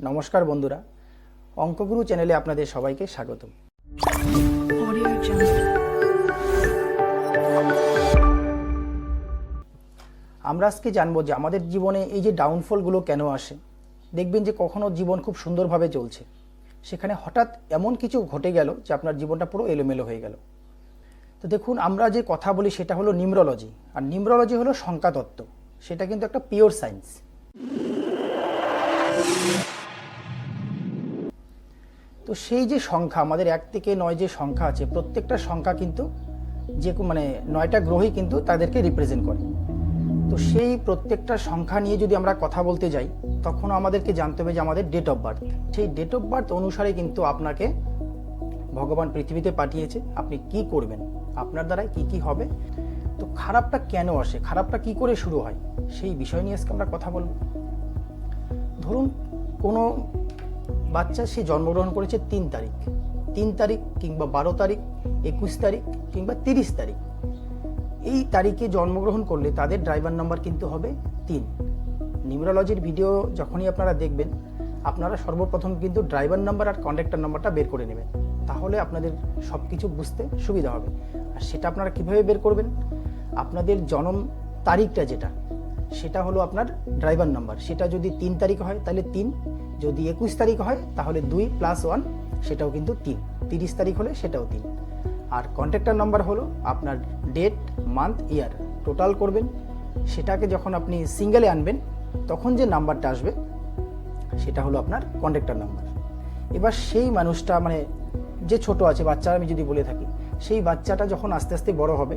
নমস্কার বন্ধুরা, অঙ্কগুরু চ্যানেলে আপনাদের সবাইকে স্বাগত। আমরা আজকে জানবো যে আমাদের জীবনে এই যে ডাউনফলগুলো কেন আসে। দেখবেন যে কখনো জীবন খুব সুন্দরভাবে চলছে, সেখানে হঠাৎ এমন কিছু ঘটে গেল যে আপনার জীবনটা পুরো এলোমেলো হয়ে গেল। তো দেখুন, আমরা যে কথা বলি সেটা হলো নিউমেরোলজি, আর নিউমেরোলজি হলো সংখ্যাতত্ত্ব। সেটা কিন্তু একটা পিওর সায়েন্স। তো সেই যে সংখ্যা, আমাদের 1 থেকে 9 যে সংখ্যা আছে, প্রত্যেকটা সংখ্যা কিন্তু যে 9টা গ্রহই কিন্তু তাদেরকে রিপ্রেজেন্ট করে। তো সেই প্রত্যেকটা সংখ্যা নিয়ে যদি আমরা কথা বলতে যাই, তখন আমাদেরকে জানতে হবে যে আমাদের ডেট অফ বার্থ। সেই ডেট অফ বার্থ অনুসারে কিন্তু আপনাকে ভগবান পৃথিবীতে পাঠিয়েছে। আপনি কি করবেন, আপনার দ্বারাই কি কি হবে। তো খারাপটা কেন আসে, খারাপটা কি করে শুরু হয়, সেই বিষয় নিয়ে আজকে আমরা কথা বলবো। ধরুন কোনো বাচ্চা সে জন্মগ্রহণ করেছে 3 তারিখ কিংবা 12 তারিখ, 21 তারিখ কিংবা 30 তারিখ। এই তারিখে জন্মগ্রহণ করলে তাদের ড্রাইভার নাম্বার কিন্তু হবে 3। নিউমেরোলজির ভিডিও যখনই আপনারা দেখবেন, আপনারা সর্বপ্রথম কিন্তু ড্রাইভার নাম্বার আর কন্ডাক্টর নাম্বারটা বের করে নেবেন। তাহলে আপনাদের সব কিছু বুঝতে সুবিধা হবে। আর সেটা আপনারা কিভাবে বের করবেন, আপনাদের জন্ম তারিখটা যেটা, সেটা হলো আপনার ড্রাইভার নাম্বার। সেটা যদি 3 তারিখ হয় তাহলে 3, যদি 21 তারিখ হয় তাহলে 2 + 1, সেটাও কিন্তু 3, 30 তারিখ হলে সেটাও 3। আর কন্ট্যাক্টর নাম্বার হলো আপনার ডেট, মান্থ, ইয়ার টোটাল করবেন। সেটাকে যখন আপনি সিঙ্গেলে আনবেন, তখন যে নাম্বারটা আসবে সেটা হলো আপনার কন্ট্যাক্টর নাম্বার। এবার সেই মানুষটা যে ছোট আছে, বাচ্চা আমি যদি বলে থাকি, সেই বাচ্চাটা যখন আস্তে আস্তে বড় হবে,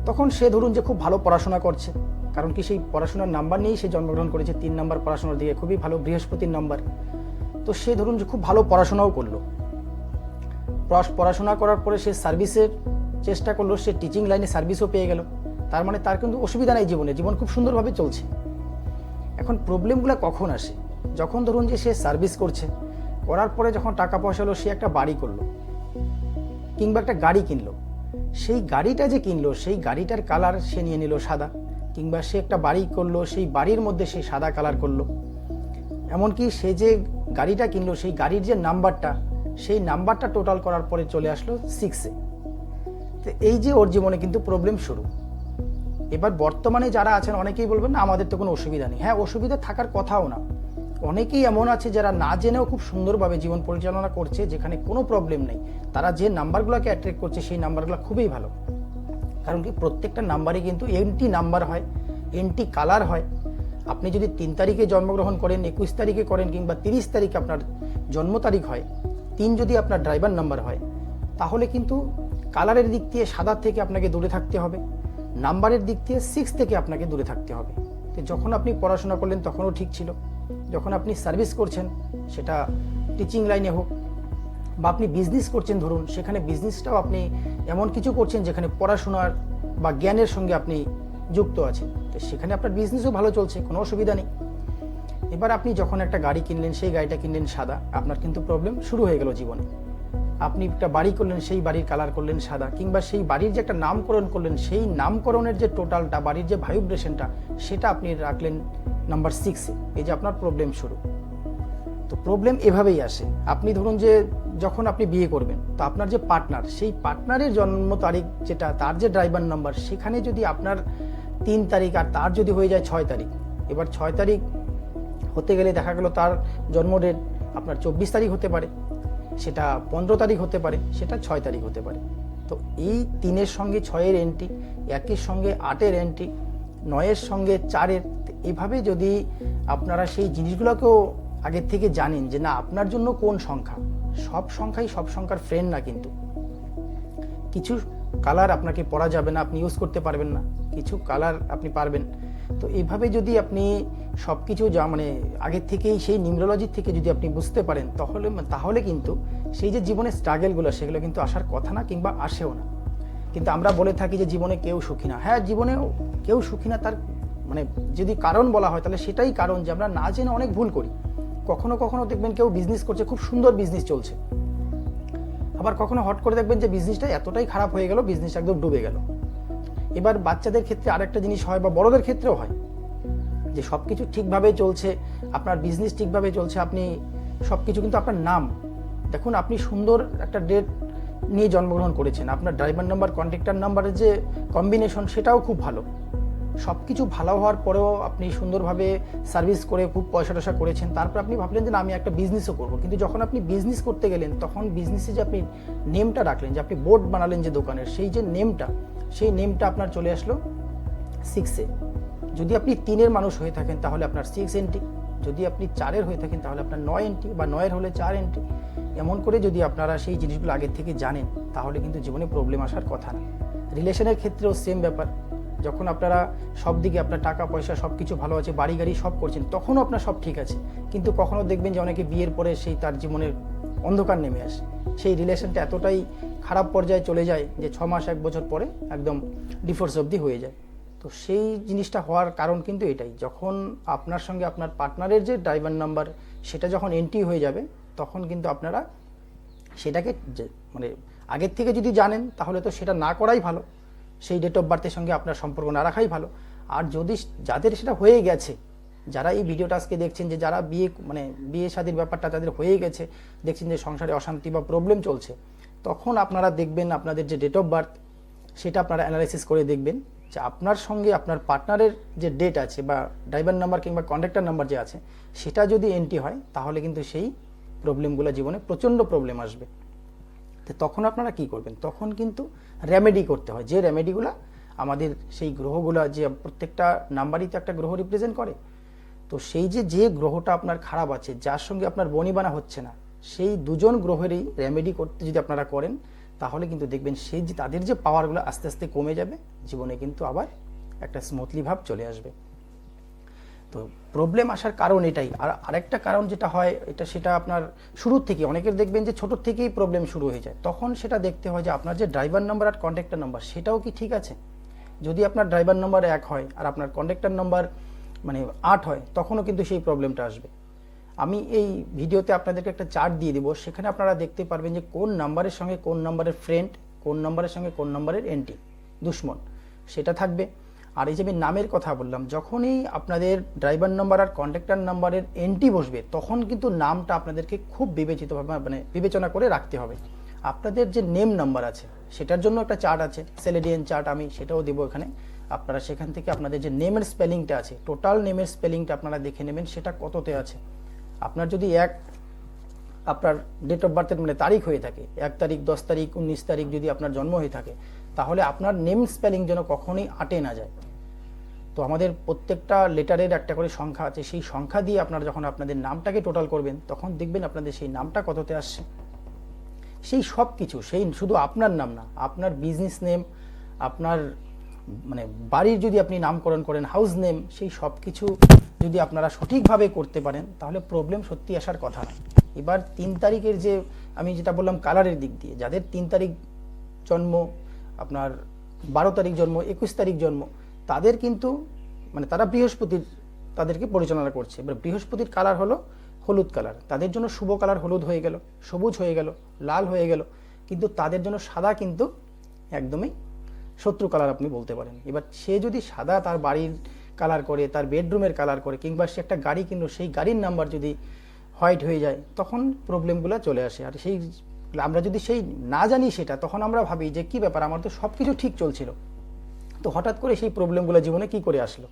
তখন সে ধরুন যে খুব ভালো পড়াশোনা করছে, কারণ কি সেই পড়াশোনার নাম্বার নিয়েই সে জন্মগ্রহণ করেছে। 3 নাম্বার পড়াশোনার দিকে খুবই ভালো, বৃহস্পতির নাম্বার। তো সে ধরুন যে খুব ভালো পড়াশোনাও করলো, পড়াশোনা করার পরে সে সার্ভিসের চেষ্টা করলো, সে টিচিং লাইনে সার্ভিসও পেয়ে গেল। তার তার কিন্তু অসুবিধা নেই, জীবন খুব সুন্দরভাবে চলছে। এখন প্রবলেমগুলো কখন আসে, যখন ধরুন যে সে সার্ভিস করছে, করার পরে যখন টাকা পয়সা হলো, সে একটা বাড়ি করলো কিংবা একটা গাড়ি কিনলো। সেই গাড়িটা যে কিনলো, সেই গাড়িটার কালার সে নিয়ে নিল সাদা, কিংবা সে একটা বাড়ি করলো, সেই বাড়ির মধ্যে সে সাদা কালার করলো। এমনকি সে যে গাড়িটা কিনলো, সেই গাড়ির যে নাম্বারটা, সেই নাম্বারটা টোটাল করার পরে চলে আসলো 6-এ। তো এই যে ওর জীবনে কিন্তু প্রবলেম শুরু। এবার বর্তমানে যারা আছেন, অনেকেই বলবেন না আমাদের তো কোনো অসুবিধা নেই। হ্যাঁ, অসুবিধা থাকার কথাও না। অনেকেই এমন আছে যারা না জেনেও খুব সুন্দরভাবে জীবন পরিচালনা করছে, যেখানে কোনো প্রবলেম নেই। তারা যে নাম্বারগুলোকে অ্যাট্রাক্ট করছে, সেই নাম্বারগুলো খুবই ভালো। কারণ কি প্রত্যেকটা নাম্বারে কিন্তু এনটি নাম্বার হয়, এনটি কালার হয়। আপনি যদি 3 তারিখে জন্মগ্রহণ করেন, 21 তারিখে করেন কিংবা 30 তারিখে আপনার জন্ম তারিখ হয়, 3 যদি আপনার ড্রাইভার নাম্বার হয়, তাহলে কিন্তু কালারের দিক দিয়ে সাদা থেকে আপনাকে দূরে থাকতে হবে, নাম্বারের দিক দিয়ে 6 থেকে আপনাকে দূরে থাকতে হবে। তো যখন আপনি পড়াশোনা করলেন তখনও ঠিক ছিল, যখন আপনি সার্ভিস করছেন, সেটা টিচিং লাইনে হোক, বা আপনি বিজনেস করছেন, ধরুন সেখানে বিজনেসটাও আপনি এমন কিছু করছেন যেখানে পড়াশোনার বা জ্ঞানের সঙ্গে আপনি যুক্ত আছেন, তো সেখানে আপনার বিজনেসও ভালো চলছে, কোনো অসুবিধা নেই। এবার আপনি যখন একটা গাড়ি কিনলেন, সেই গাড়িটা কিনলেন সাদা, আপনার কিন্তু প্রবলেম শুরু হয়ে গেল জীবনে। আপনি একটা বাড়ি করলেন, সেই বাড়ির কালার করলেন সাদা, কিংবা সেই বাড়ির যে একটা নামকরণ করলেন, সেই নামকরণের যে টোটালটা, বাড়ির যে ভাইব্রেশনটা, সেটা আপনি রাখলেন নাম্বার 6-এ। এই যে আপনার প্রবলেম শুরু। তো প্রবলেম এভাবেই আসে। আপনি ধরুন যে যখন আপনি বিয়ে করবেন, তো আপনার যে পার্টনার, সেই পার্টনারের জন্ম তারিখ যেটা, তার যে ড্রাইভার নাম্বার, সেখানে যদি আপনার 3 তারিখ আর তার যদি হয়ে যায় 6 তারিখ, এবার 6 তারিখ হতে গেলে দেখা গেল তার জন্ম ডেট আপনার 24 তারিখ হতে পারে, সেটা 15 তারিখ হতে পারে, সেটা 6 তারিখ হতে পারে। তো এই 3-এর সঙ্গে 6-এর এন্ট্রি, 1-এর সঙ্গে 8-এর এন্ট্রি, 9-এর সঙ্গে 4-এর, এভাবে যদি আপনারা সেই জিনিসগুলোকেও আগের থেকে জানেন যে না আপনার জন্য কোন সংখ্যা, সব সংখ্যাই সব সংখ্যার ফ্রেন্ড না। কিন্তু কিছু কালার আপনাকে পড়া যাবে না, আপনি ইউজ করতে পারবেন না, কিছু কালার আপনি পারবেন। তো এইভাবে যদি আপনি সব কিছু আগের থেকেই সেই নিউমেরোলজি থেকে যদি আপনি বুঝতে পারেন, তাহলে কিন্তু সেই যে জীবনের স্ট্রাগলগুলো, সেগুলো কিন্তু আসার কথা না, কিংবা আসেও না। কিন্তু আমরা বলে থাকি যে জীবনে কেউ সুখী না। হ্যাঁ, জীবনে কেউ সুখী না, তার যদি কারণ বলা হয়, তাহলে সেটাই কারণ যে আমরা না জেনে অনেক ভুল করি। কখনো কখনো দেখবেন কেউ বিজনেস করছে, খুব সুন্দর বিজনেস চলছে, আবার কখনো হট করে দেখবেন যে বিজনেসটা এতটাই খারাপ হয়ে গেল, বিজনেসটা একদম ডুবে গেল। এবার বাচ্চাদের ক্ষেত্রে আরেকটা জিনিস হয়, বা বড়দের ক্ষেত্রেও হয়, যে সব কিছু ঠিকভাবে চলছে, আপনার বিজনেস ঠিকভাবে চলছে, আপনি সব কিছু, কিন্তু আপনার নাম দেখুন, আপনি সুন্দর একটা ডেট নিয়ে জন্মগ্রহণ করেছেন, আপনার ড্রাইভার নাম্বার কন্ট্রাক্টর নাম্বারের যে কম্বিনেশন সেটাও খুব ভালো, সব কিছু ভালো হওয়ার পরেও আপনি সুন্দরভাবে সার্ভিস করে খুব পয়সা টয়সা করেছেন, তারপর আপনি ভাবলেন যে না আমি একটা বিজনেসও করবো, কিন্তু যখন আপনি বিজনেস করতে গেলেন তখন বিজনেসে যে আপনি নেমটা রাখলেন, যে আপনি বোর্ড বানালেন যে দোকানের, সেই যে নেমটা, সেই নেমটা আপনার চলে আসলো 6-এ। যদি আপনি 3-এর মানুষ হয়ে থাকেন তাহলে আপনার 6 এন্ট্রি, যদি আপনি 4-এর হয়ে থাকেন তাহলে আপনার 9 এন্ট্রি, বা 9-এর হলে 4 এন্ট্রি। এমন করে যদি আপনারা সেই জিনিসগুলো আগের থেকে জানেন তাহলে কিন্তু জীবনে প্রবলেম আসার কথা না। রিলেশনের ক্ষেত্রেও সেম ব্যাপার, যখন আপনারা সব দিকে আপনার টাকা পয়সা সব কিছু ভালো আছে, বাড়ি গাড়ি সব করছেন, তখনও আপনার সব ঠিক আছে, কিন্তু কখনো দেখবেন যে অনেকে বিয়ের পরে সেই তার জীবনের অন্ধকার নেমে আসে, সেই রিলেশনটা এতটাই খারাপ পর্যায়ে চলে যায় যে 6 মাস 1 বছর পরে একদম ডিভোর্স অবধি হয়ে যায়। তো সেই জিনিসটা হওয়ার কারণ কিন্তু এটাই, যখন আপনার সঙ্গে আপনার পার্টনারের যে ড্রাইভার নাম্বার সেটা যখন এন্ট্রি হয়ে যাবে তখন কিন্তু আপনারা সেটাকে মানে আগের থেকে যদি জানেন তাহলে তো সেটা না করাই ভালো, সেই ডেট অফ বার্থের সঙ্গে আপনার সম্পর্ক না রাখাই ভালো। আর যদি যাদের সেটা হয়ে গেছে, যারা এই ভিডিওটা আজকে দেখছেন, যে যারা বিয়ে শাদীর ব্যাপারটা তাদের হয়ে গেছে, দেখছেন যে সংসারে অশান্তি বা প্রবলেম চলছে, তখন আপনারা দেখবেন আপনাদের যে ডেট অফ বার্থ সেটা আপনারা অ্যানালাইসিস করে দেখবেন যে আপনার সঙ্গে আপনার পার্টনারের যে ডেট আছে বা ড্রাইভার নাম্বার কিংবা কন্ট্রাক্টর নাম্বার যে আছে সেটা যদি এন্ট্রি হয় তাহলে কিন্তু সেই প্রবলেমগুলো জীবনে প্রচণ্ড প্রবলেম আসবে। তো তখন আপনারা কি করবেন, তখন কিন্তু রেমেডি করতে হয়, যে রেমেডিগুলো আমাদের সেই গ্রহগুলো, যে প্রত্যেকটা নাম্বারই তো একটা গ্রহ রিপ্রেজেন্ট করে, তো সেই যে গ্রহটা আপনার খারাপ আছে, যার সঙ্গে আপনার বনিবানা হচ্ছে না, সেই দুজন গ্রহেরই রেমেডি করতে যদি আপনারা করেন তাহলে কিন্তু দেখবেন সেই যে তাদের যে পাওয়ারগুলো আস্তে আস্তে কমে যাবে, জীবনে কিন্তু আবার একটা স্মুথলি ভাব চলে আসবে। তো প্রবলেম আসার কারণ এটাই। আর আরেকটা কারণ যেটা হয় সেটা আপনার শুরুর থেকে, অনেকের দেখবেন যে ছোটোর থেকেই প্রবলেম শুরু হয়ে যায়, তখন সেটা দেখতে হয় যে আপনার যে ড্রাইভার নাম্বার আর কন্ট্রাক্টর নাম্বার সেটাও কি ঠিক আছে। যদি আপনার ড্রাইভার নাম্বার 1 হয় আর আপনার কন্ট্রাক্টর নাম্বার 8 হয়, তখনও কিন্তু সেই প্রবলেমটা আসবে। আমি এই ভিডিওতে আপনাদেরকে একটা চার্ট দিয়ে দিব, সেখানে আপনারা দেখতে পারবেন যে কোন নাম্বারের সঙ্গে কোন নাম্বারের ফ্রেন্ড, কোন নাম্বারের সঙ্গে কোন নাম্বারের এন্টি দুশ্মন সেটা থাকবে। আর এই যে আমি নামের কথা বললাম, যখনই আপনাদের ড্রাইভার নাম্বার আর কন্ট্রাক্টর নাম্বারের এন্টি বসবে তখন কিন্তু নামটা আপনাদেরকে খুব বিবেচিতভাবে বিবেচনা করে রাখতে হবে। আপনাদের যে নেম নাম্বার আছে সেটার জন্য একটা চার্ট আছে, সেলেডিয়ান চার্ট, আমি সেটাও দেবো এখানে। আপনারা সেখান থেকে আপনাদের যে নেমের স্পেলিংটা আছে, টোটাল নেমের স্পেলিংটা আপনারা দেখে নেবেন সেটা কততে আছে। আপনার যদি আপনার ডেট অফ বার্থের তারিখ হয়ে থাকে 1 তারিখ, 10 তারিখ, 19 তারিখ যদি আপনার জন্ম হয়ে থাকে, তাহলে আপনার নেম স্পেলিং যেন কখনোই 8-এ না যায়। তো আমাদের প্রত্যেকটা লেটারের একটা করে সংখ্যা আছে, সেই সংখ্যা দিয়ে আপনারা যখন আপনাদের নামটাকে টোটাল করবেন তখন দেখবেন আপনাদের সেই নামটা কততে আসছে। সেই সব কিছু, সেই শুধু আপনার নাম না, আপনার বিজনেস নেম, আপনার বাড়ির যদি আপনি নামকরণ করেন, হাউস নেম, সেই সব কিছু যদি আপনারা সঠিকভাবে করতে পারেন তাহলে প্রবলেম সত্যি আসার কথা না। এবার 3 তারিখের যে আমি যেটা বললাম কালারের দিক দিয়ে, যাদের 3 তারিখ জন্ম, আপনার 12 তারিখ জন্ম, 21 তারিখ জন্ম, তাদের কিন্তু তারা বৃহস্পতির তাদেরকে পরিচালনা করছে। এবার বৃহস্পতির কালার হলো হলুদ কালার, তাদের জন্য শুভ কালার হলুদ হয়ে গেল, সবুজ হয়ে গেল, লাল হয়ে গেল, কিন্তু তাদের জন্য সাদা কিন্তু একদমই শত্রু কালার আপনি বলতে পারেন। এবার সে যদি সাদা তার বাড়ির কালার করে, তার বেডরুমের কালার করে, কিংবা সে একটা গাড়ি কিনলো সেই গাড়ির নাম্বার যদি হোয়াইট হয়ে যায়, তখন প্রবলেমগুলো চলে আসে। আর সেই আমরা যদি সেই না জানি সেটা, তখন আমরা ভাবি যে কি ব্যাপার, আমার তো সব কিছু ঠিক চলছিল, তো হঠাৎ করে সেই প্রবলেমগুলো জীবনে কি করে আসলো।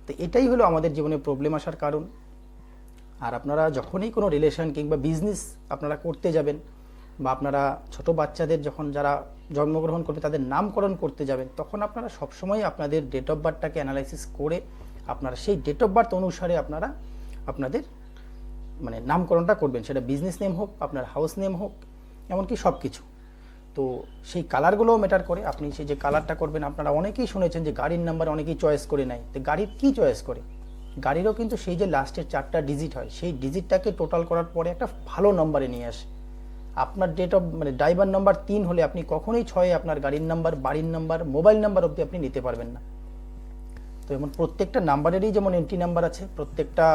তো এটাই হলো আমাদের জীবনে প্রবলেম আসার কারণ। আর আপনারা যখনই কোনো রিলেশন কিংবা বিজনেস আপনারা করতে যাবেন, বা আপনারা ছোট বাচ্চাদের যখন যারা জন্মগ্রহণ করবে তাদের নামকরণ করতে যাবেন, তখন আপনারা সবসময় আপনাদের ডেট অফ বার্থটাকে অ্যানালাইসিস করে আপনারা সেই ডেট অফ বার্থ অনুসারে আপনারা আপনাদের নামকরণটা করবেন, সেটা বিজনেস নেম হোক, আপনার হাউস নেম হোক, এমনকি সব কিছু। তো সেই কালারগুলোও ম্যাটার করে। আপনি সেই যে কালারটা করবেন, আপনারা অনেকেই শুনেছেন যে গাড়ির নাম্বার অনেকেই চয়েস করে নেয়, তো গাড়ির কি চয়েস করে, গাড়িরও কিন্তু সেই যে লাস্টের 4টা ডিজিট হয়, সেই ডিজিটটাকে টোটাল করার পরে একটা ভালো নম্বরে নিয়ে আসে। আপনার ডেট অফ ড্রাইভার নাম্বার 3 হলে আপনি কখনোই 6-এ আপনার গাড়ির নাম্বার, বাড়ির নাম্বার, মোবাইল নাম্বার অবধি আপনি নিতে পারবেন না। তো এমন প্রত্যেকটা নাম্বারেরই যেমন এন্ট্রি নাম্বার আছে, প্রত্যেকটা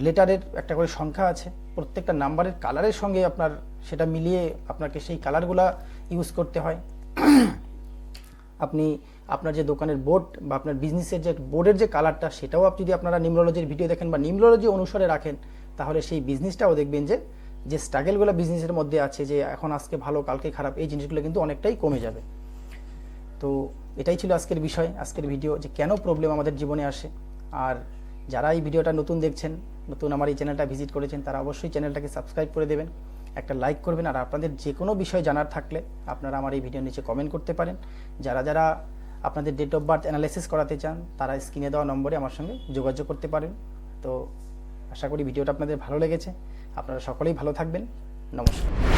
লেটারের একটা করে সংখ্যা আছে, প্রত্যেকটা নাম্বারের কালারের সঙ্গে আপনার সেটা মিলিয়ে আপনাকে সেই কালারগুলা ইউজ করতে হয়। আপনি আপনার যে দোকানের বোর্ড বা আপনার বিজনেসের যে বোর্ডের যে কালারটা সেটাও আপনি যদি আপনারা নিউমোলজির ভিডিও দেখেন বা নিউমোলজি অনুসারে রাখেন, তাহলে সেই বিজনেসটাও দেখবেন যে স্ট্রাগেলগুলো বিজনেসের মধ্যে আছে, যে এখন আজকে ভালো কালকে খারাপ, এই জিনিসগুলো কিন্তু অনেকটাই কমে যাবে। তো এটাই ছিল আজকের বিষয়, আজকের ভিডিও, যে কেন প্রবলেম আমাদের জীবনে আসে। আর যারা এই ভিডিওটা নতুন দেখছেন, নতুন আমার এই চ্যানেলটা ভিজিট করেছেন, তারা অবশ্যই চ্যানেলটাকে সাবস্ক্রাইব করে দেবেন, একটা লাইক করবেন। আর আপনাদের যে কোনো বিষয় জানার থাকলে আপনারা আমার এই ভিডিওর নিচে কমেন্ট করতে পারেন। যারা যারা আপনাদের ডেট অফ বার্থ অ্যানালাইসিস করাতে চান, তারা স্ক্রিনে দেওয়া নম্বরে আমার সঙ্গে যোগাযোগ করতে পারেন। তো আশা করি ভিডিওটা আপনাদের ভালো লেগেছে। আপনারা সকলেই ভালো থাকবেন। নমস্কার।